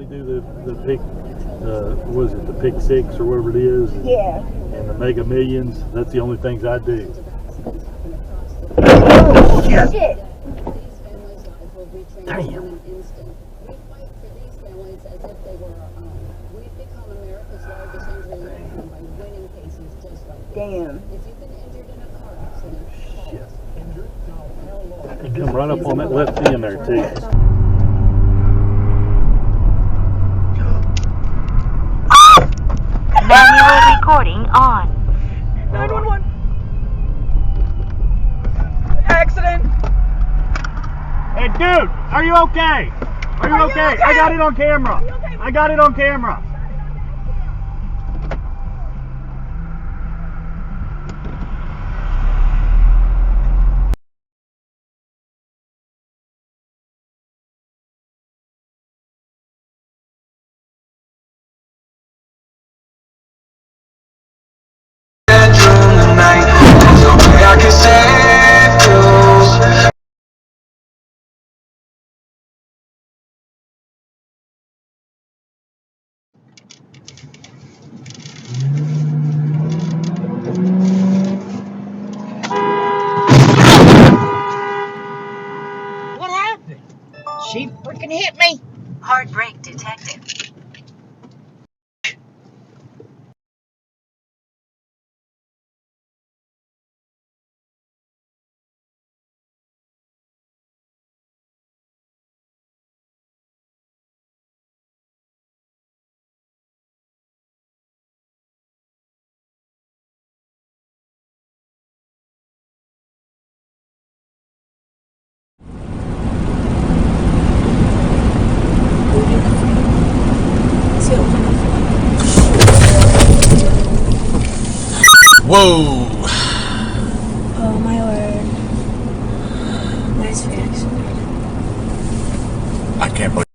do the pick, was it the pick six or whatever it is? Yeah. And the Mega Millions. That's the only things I do. Oh, shit. Damn. Damn. Shit. Come right up on that left end there too. Manual recording on. 911. Accident. Hey dude, are you okay? Are you okay? I got it on camera. I got it on camera. What happened? She freaking hit me. Hard brake detected. Whoa! Oh my word. Nice reaction. I can't believe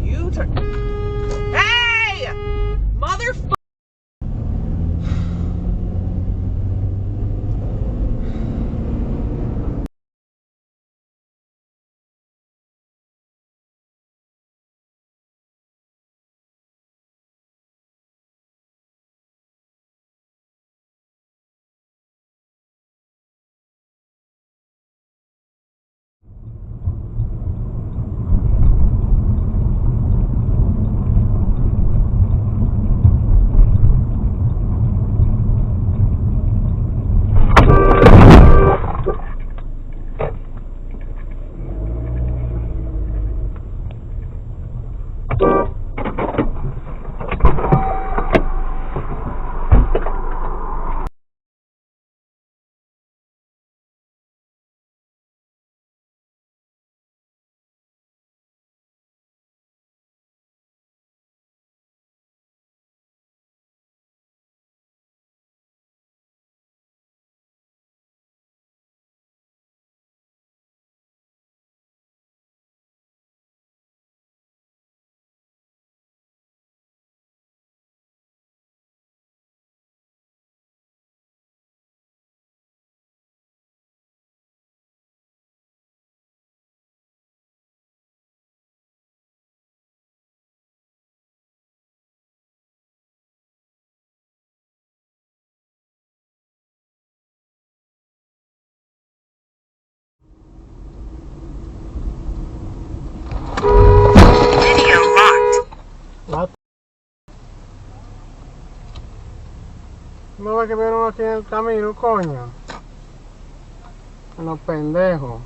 You turn. Hey! Motherfucker! No ves que vieron así en el camino, coño. Los pendejos.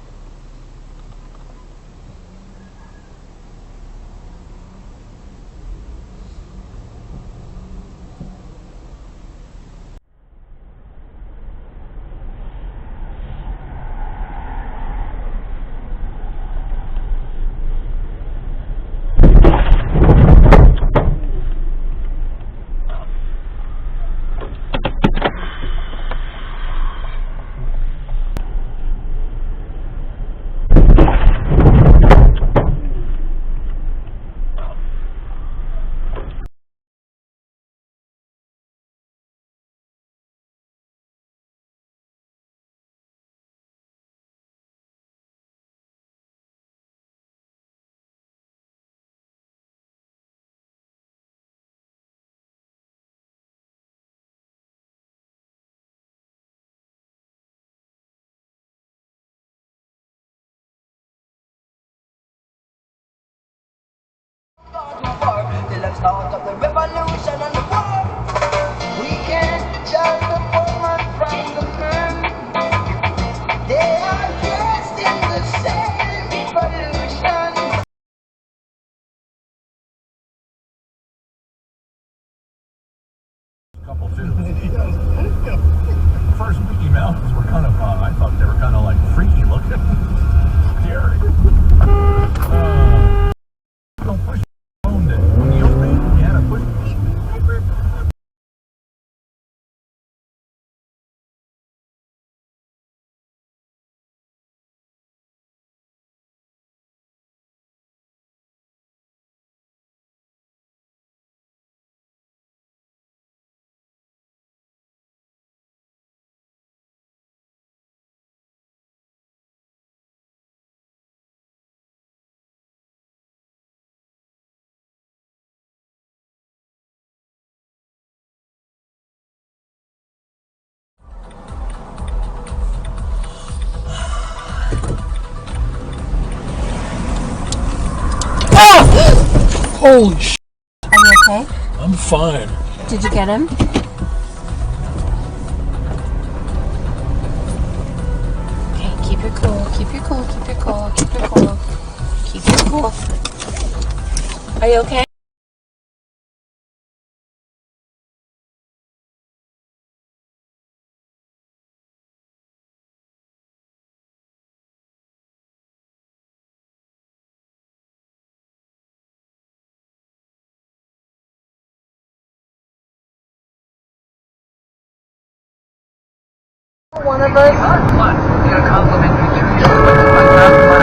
Till the start of the revolution and the war. We can't tell the woman from the man. They are dressed in the same revolution. Couple too. First Mickey Mouse were kind of, I thought they were kind of like freaky looking. Scary. Don't push the phone then. When you open it, you had to push it. Holy sh! Are you okay? I'm fine. Did you get him? Okay, keep your cool, keep your cool, keep your cool, keep your cool. Keep your cool. Are you okay? One of us. What? Your complimentary trip.